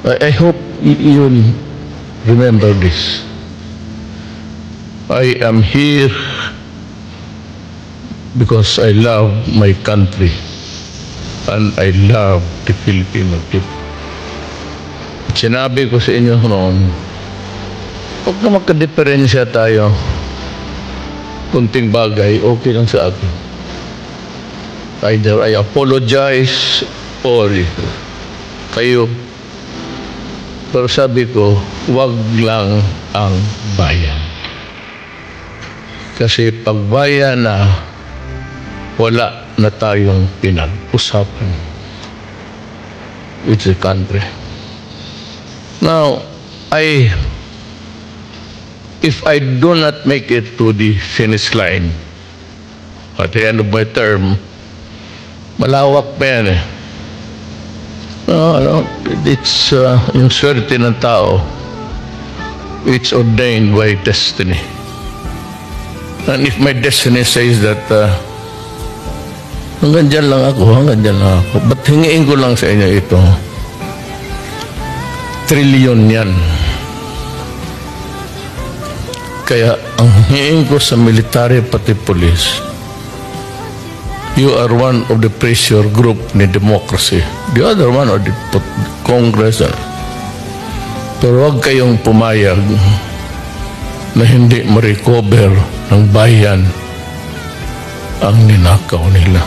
I hope you'll remember this. I am here because I love my country and I love the Filipino people. Sinabi ko sa inyo noon, huwag na magka-diferensya tayo. Kunting bagay, okay lang sa akin. Either I apologize or kayo. Pero sabi ko, huwag lang ang bayan. Kasi pag bayan na, wala na tayong pinag-usapan with the country. Now, if I do not make it to the finish line at the end of my term, malawak pa yan eh. It's yung swerte ng tao, it's ordained by destiny. And if my destiny says that hanggang dyan lang ako, ba't hingiin ko lang sa inyo ito? Trilyon yan. Kaya ang hingiin ko sa military pati police, you are one of the pressure group ni democracy. The other one are the Congress. Pero huwag kayong pumayag na hindi ma-recover ng bayan ang ninakaw nila.